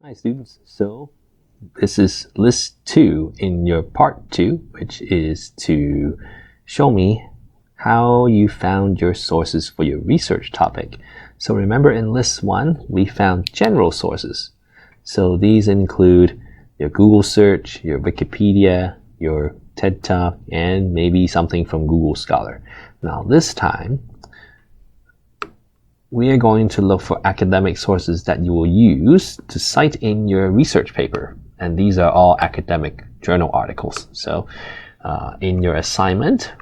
Hi students, so this is list 2 in your part 2, which is to show me how you found your sources for your research topic. So remember in list 1 we found general sources. So these include your Google search, your Wikipedia, your TED Talk, and maybe something from Google Scholar. Now this time we are going to look for academic sources that you will use to cite in your research paper. And these are all academic journal articles. So in your assignment,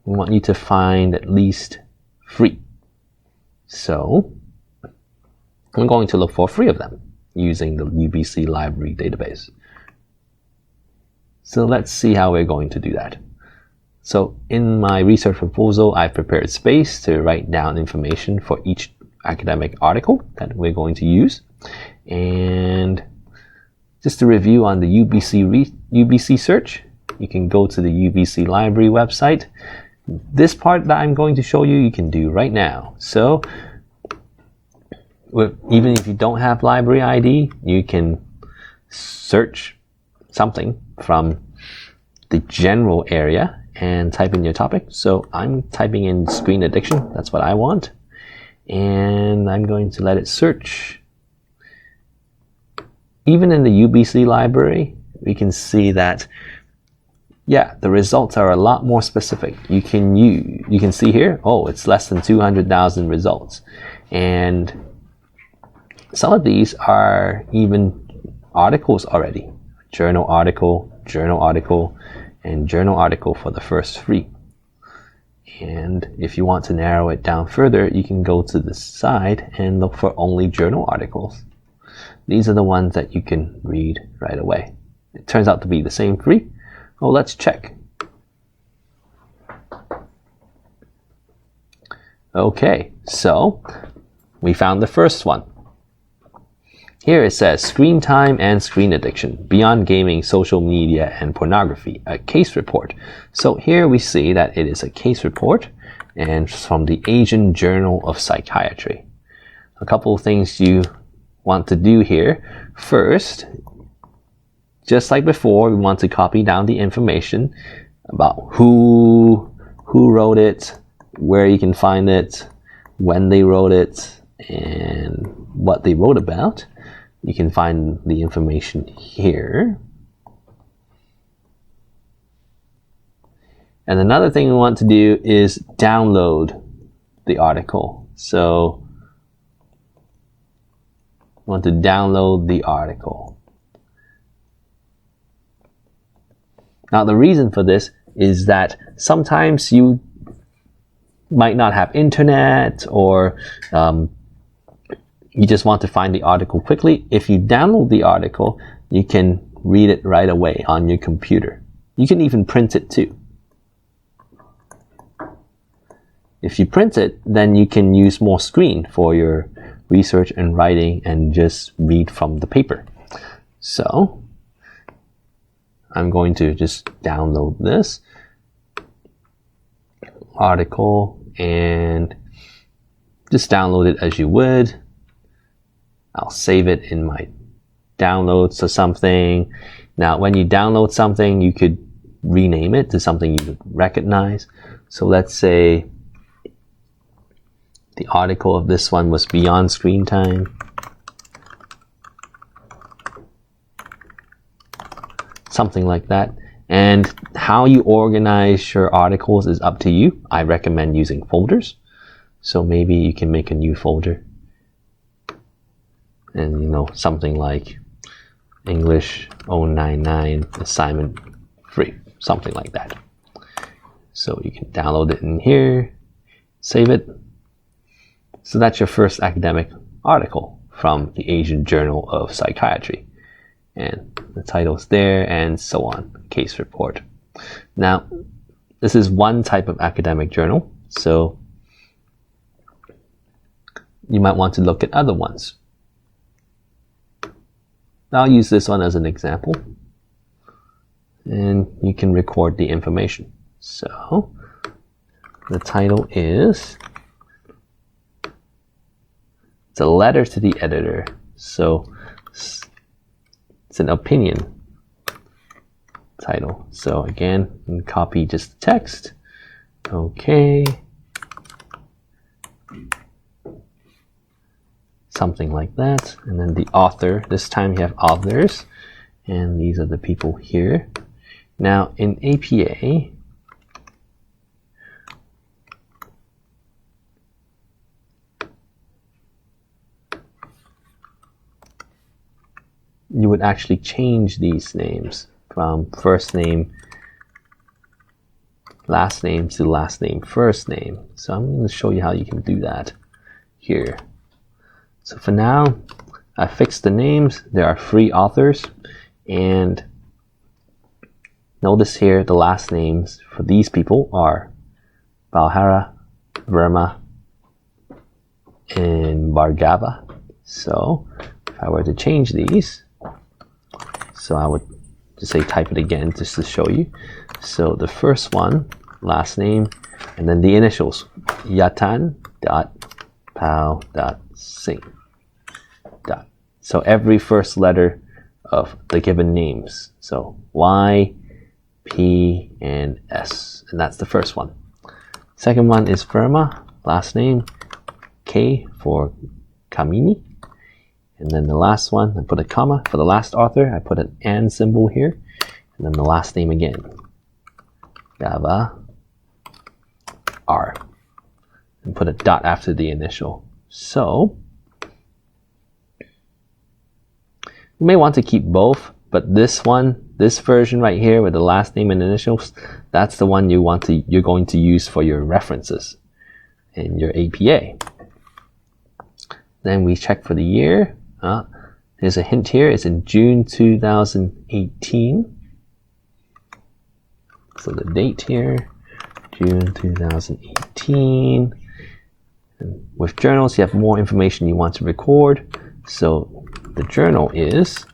we want you to find at least 3. So I'm going to look for 3 of them using the UBC library database. So let's see how we're going to do that. So in my research proposal, I've prepared space to write down information for each academic article that we're going to use. And just to review on the UBC search, you can go to the UBC library website. This part that I'm going to show you, you can do right now. So even if you don't have library ID, you can search something from the general area and type in your topic. So I'm typing in screen addiction. That's what I want. And I'm going to let it search. Even in the UBC library, we can see that, yeah, the results are a lot more specific. You can see here, oh, it's less than 200,000 results. And some of these are even articles already. Journal article, and journal article for the first 3. And if you want to narrow it down further, you can go to the side and look for only journal articles. These are the ones that you can read right away. It turns out to be the same 3. Well, let's check. Okay, so we found the first one. Here it says screen time and screen addiction, beyond gaming, social media, and pornography, a case report. So here we see that it is a case report and from the Asian Journal of Psychiatry. A couple of things you want to do here. First, just like before, we want to copy down the information about who wrote it, where you can find it, when they wrote it, and what they wrote about. You can find the information here. And another thing we want to do is download the article. So we want to download the article. Now the reason for this is that sometimes you might not have internet, or you just want to find the article quickly. If you download the article, you can read it right away on your computer. You can even print it too. If you print it, then you can use more screen for your research and writing and just read from the paper. So I'm going to just download this article and just download it as you would. I'll save it in my downloads or something. Now, when you download something, you could rename it to something you would recognize. So let's say the article of this one was Beyond Screen Time. Something like that. And how you organize your articles is up to you. I recommend using folders. So maybe you can make a new folder. And something like English 099 assignment 3, something like that. So you can download it in here, save it. So that's your first academic article from the Asian Journal of Psychiatry. And the title's there and so on, case report. Now, this is one type of academic journal, so you might want to look at other ones. I'll use this one as an example, and you can record the information. So the title is, it's a letter to the editor. So an opinion title. So again, copy just the text. Okay. Something like that. And then the author, this time you have authors, and these are the people here. Now in APA, you would actually change these names from first name, last name to last name, first name. So I'm going to show you how you can do that here. So for now, I fixed the names. There are 3 authors, and notice here the last names for these people are Balhara, Verma, and Bhargava. So if I were to change these, so I would just say type it again just to show you. So the first one, last name, and then the initials, Yatan.Pao.Singh. So every first letter of the given names. So Y, P, and S. And that's the first one. Second one is Verma, last name, K for Kamini. And then the last one, I put a comma. For the last author, I put an and symbol here. And then the last name again. Gava R. And put a dot after the initial. So you may want to keep both, but this one, this version right here with the last name and initials, that's the one you're going to use for your references in your APA. Then we check for the year. There's a hint here. It's in June 2018. So the date here, June 2018. And with journals, you have more information you want to record. So the journal is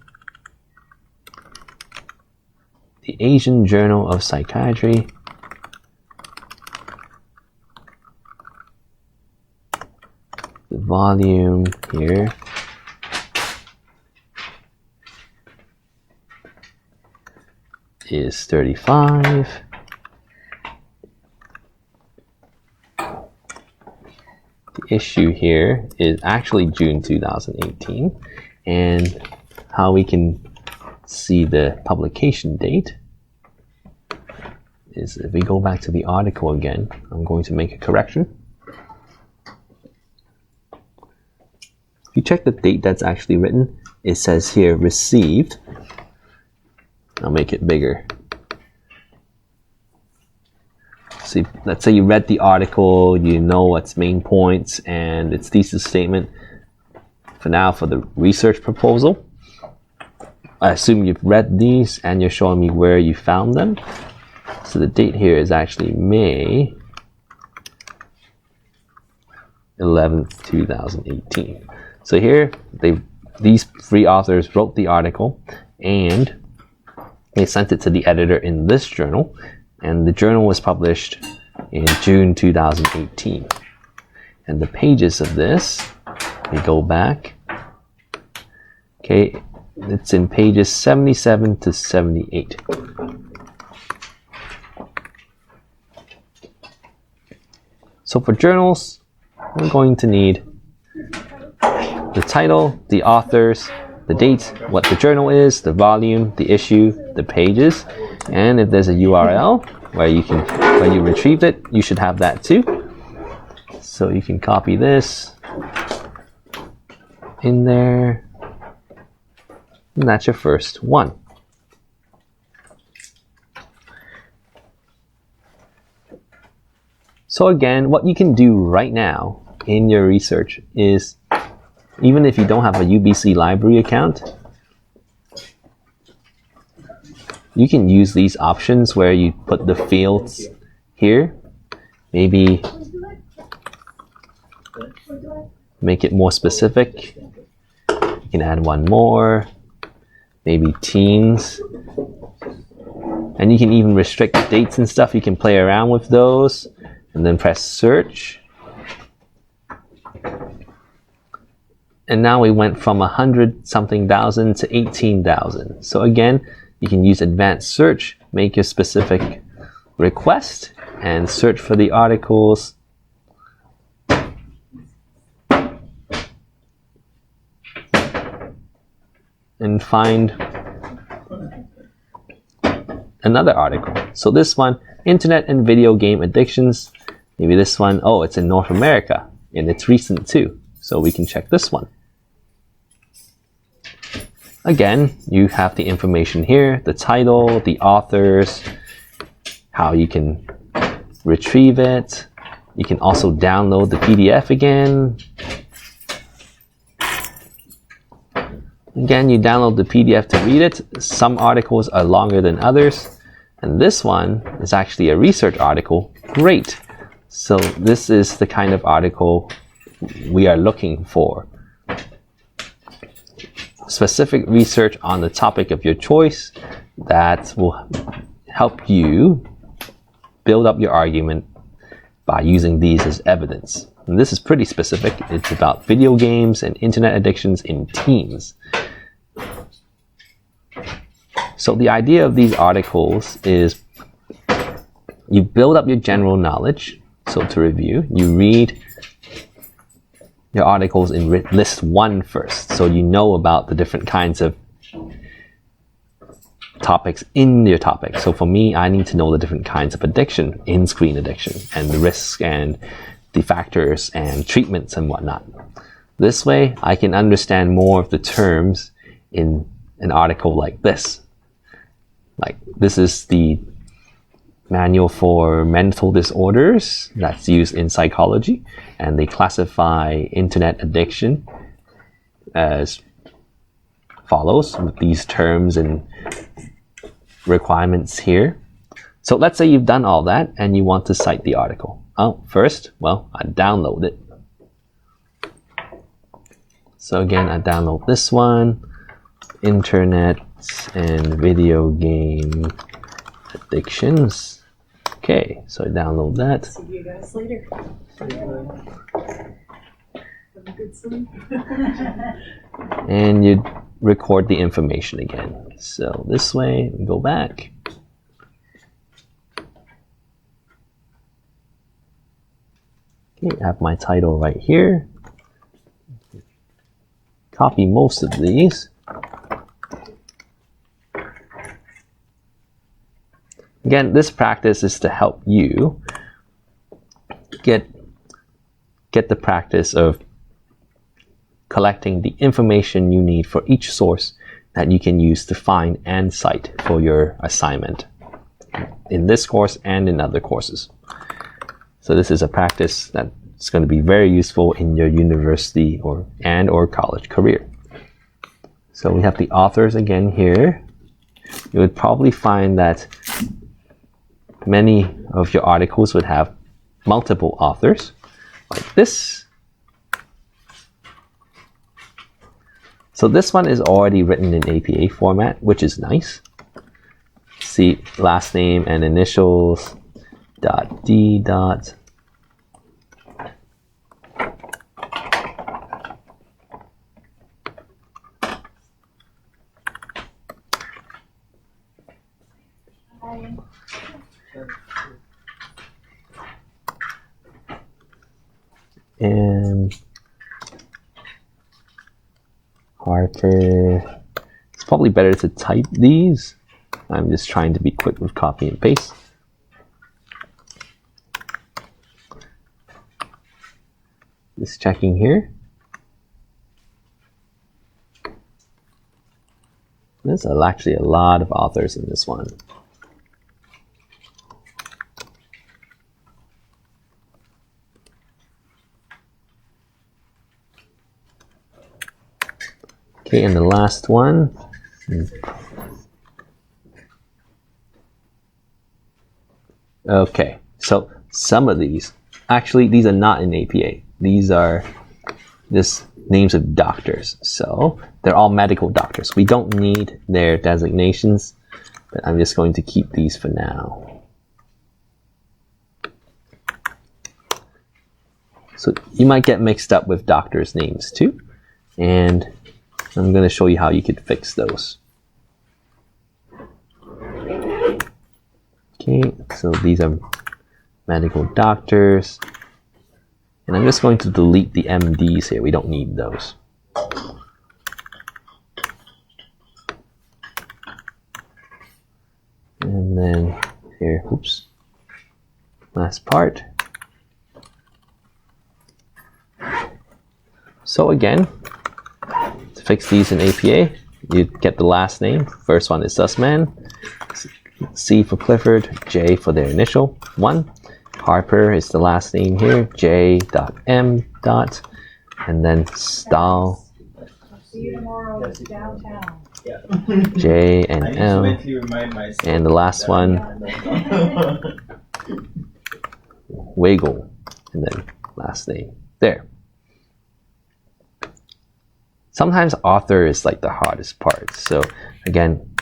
the Asian Journal of Psychiatry. The volume here is 35. The issue here is actually June 2018, and how we can see the publication date is if we go back to the article again. I'm going to make a correction. If you check the date that's actually written, it says here received. I'll make it bigger. So let's say you read the article, you know its main points and its thesis statement. For now, for the research proposal, I assume you've read these and you're showing me where you found them. So the date here is actually May 11th, 2018. So here, these 3 authors wrote the article and they sent it to the editor in this journal, and the journal was published in June 2018. And the pages of this, we go back, okay, it's in pages 77 to 78. So for journals, we're going to need the title, the authors, the date, what the journal is, the volume, the issue, the pages, and if there's a URL where you retrieved it, you should have that too. So you can copy this in there, and that's your first one. So again, what you can do right now in your research is, even if you don't have a UBC library account, you can use these options where you put the fields here. Maybe make it more specific. You can add one more, maybe teens. And you can even restrict dates and stuff. You can play around with those and then press search. And now we went from 100-something thousand to 18,000. So again, you can use advanced search, make your specific request, and search for the articles. And find another article. So this one, Internet and Video Game Addictions. Maybe this one, oh, it's in North America, and it's recent too. So we can check this one. Again, you have the information here, the title, the authors, how you can retrieve it. You can also download the PDF again. Again, you download the PDF to read it. Some articles are longer than others. And this one is actually a research article. Great. So this is the kind of article we are looking for. Specific research on the topic of your choice that will help you build up your argument by using these as evidence. And this is pretty specific. It's about video games and internet addictions in teens. So the idea of these articles is you build up your general knowledge. So to review, you read your articles in list 1 first, so you know about the different kinds of topics in your topic. So for me, I need to know the different kinds of addiction in screen addiction and the risks and the factors and treatments and whatnot. This way, I can understand more of the terms in an article like this. Like this is the manual for mental disorders that's used in psychology, and they classify internet addiction as follows with these terms and requirements here. So let's say you've done all that and you want to cite the article. Oh, first, well, I download it. So again, I download this one, Internet and Video Game Addictions. Okay, so I download that. See you guys later. Have a good sleep. And you record the information again. So this way, we go back. Okay, I have my title right here. Copy most of these. Again, this practice is to help you get the practice of collecting the information you need for each source that you can use to find and cite for your assignment in this course and in other courses. So this is a practice that's going to be very useful in your university or college career. So we have the authors again here. You would probably find that many of your articles would have multiple authors, like this. So this one is already written in APA format, which is nice. See, last name and initials, .d. And Harper. It's probably better to type these. I'm just trying to be quick with copy and paste. Just checking here. There's actually a lot of authors in this one. Okay, and the last one. Okay, so some of these, actually these are not in APA. These are just names of doctors. So they're all medical doctors. We don't need their designations, but I'm just going to keep these for now. So you might get mixed up with doctors' names too. and I'm going to show you how you could fix those. Okay, so these are medical doctors, and I'm just going to delete the MDs here. We don't need those. And then here, oops, last part. So again, to fix these in APA, you get the last name. First one is Sussman, C for Clifford, J for their initial, 1. Harper is the last name here, J.M. And then Stahl, See you tomorrow downtown. J and L. And the last one, Wiggle, and then last name. There. Sometimes author is like the hardest part. So again,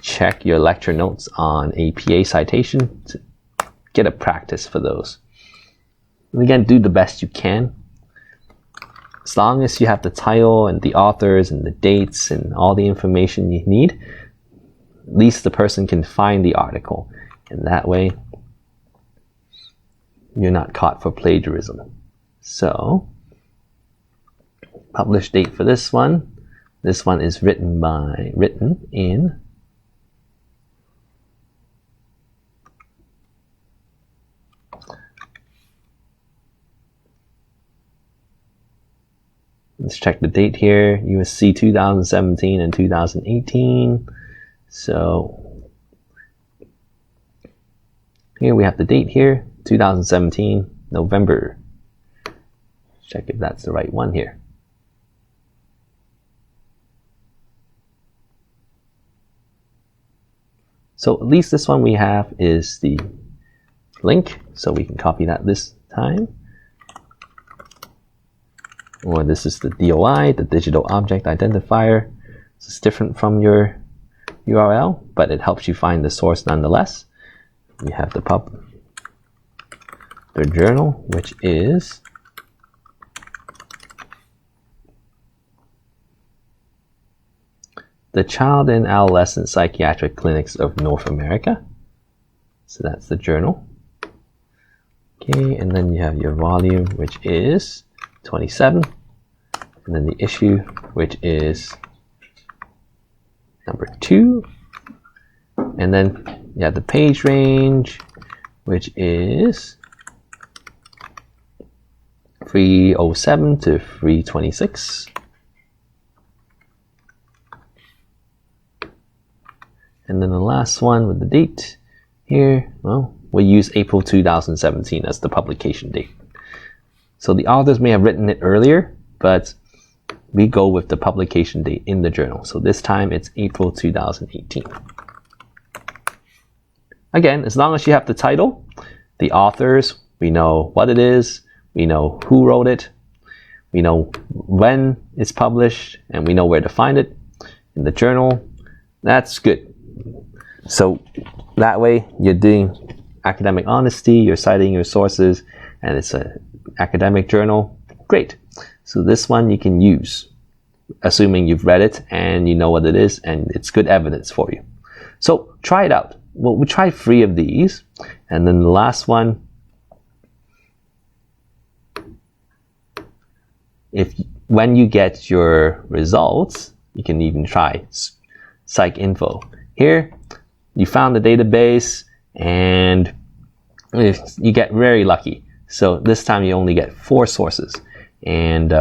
check your lecture notes on APA citation to get a practice for those. And again, do the best you can. As long as you have the title and the authors and the dates and all the information you need, at least the person can find the article. And that way, you're not caught for plagiarism. So, published date for this one. This one is written in let's check the date here. USC 2017 and 2018. So here we have the date here, 2017, November. Check if that's the right one here. So at least this one we have is the link, so we can copy that this time. Or this is the DOI, the digital object identifier. This is different from your URL, but it helps you find the source nonetheless. We have the journal, which is the Child and Adolescent Psychiatric Clinics of North America. So that's the journal. Okay, and then you have your volume, which is 27, and then the issue, which is number 2, and then you have the page range, which is 307 to 326, and then the last one with the date here, well, we'll use April 2017 as the publication date. So the authors may have written it earlier, but we go with the publication date in the journal. So this time it's April 2018. Again, as long as you have the title, the authors, we know what it is, we know who wrote it, we know when it's published, and we know where to find it in the journal. That's good. So that way you're doing academic honesty, you're citing your sources, and it's an academic journal. Great. So this one you can use, assuming you've read it and you know what it is, and it's good evidence for you. So try it out. Well, we try 3 of these, and then the last one, when you get your results, you can even try PsycInfo. Here, you found the database, and you get very lucky. So this time you only get 4 sources, and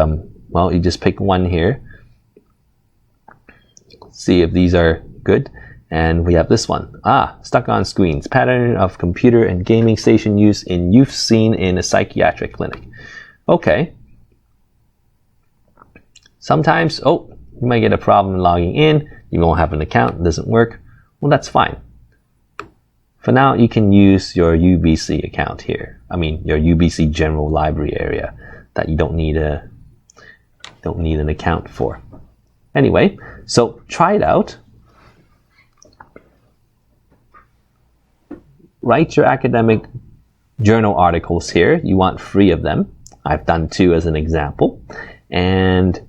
well, you just pick one here. See if these are good, and we have this one. Stuck on screens, pattern of computer and gaming station use in youth seen in a psychiatric clinic. Okay. Sometimes, you might get a problem logging in. You won't have an account, it doesn't work. Well, that's fine. For now, you can use your UBC account here. I mean, your UBC general library area that you don't need an account for. Anyway, so try it out. Write your academic journal articles here. You want 3 of them. I've done 2 as an example. And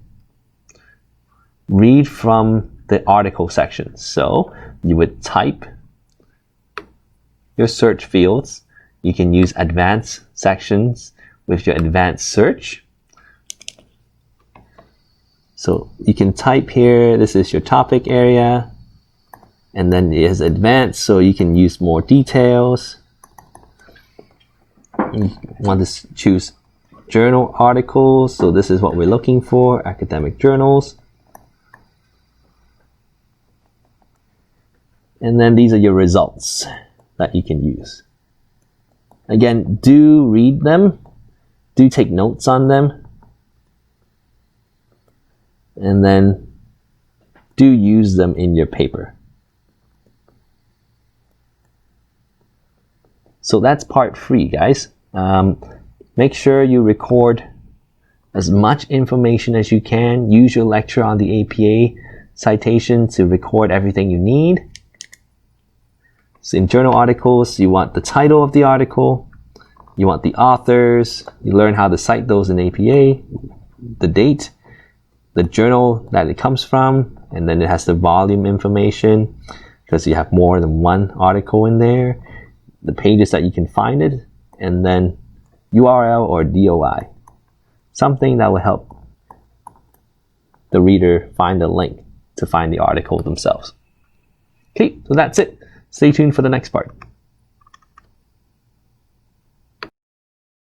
read from the article section. So you would type your search fields. You can use advanced sections with your advanced search. So you can type here, this is your topic area, and then it is advanced, so you can use more details. You want to choose journal articles, so this is what we're looking for, academic journals. And then these are your results that you can use. Again, do read them, do take notes on them, and then do use them in your paper. So that's part 3, guys. Make sure you record as much information as you can. Use your lecture on the APA citation to record everything you need. So in journal articles, you want the title of the article, you want the authors, you learn how to cite those in APA, the date, the journal that it comes from, and then it has the volume information because you have more than one article in there, the pages that you can find it, and then URL or DOI, something that will help the reader find a link to find the article themselves. Okay, so that's it. Stay tuned for the next part.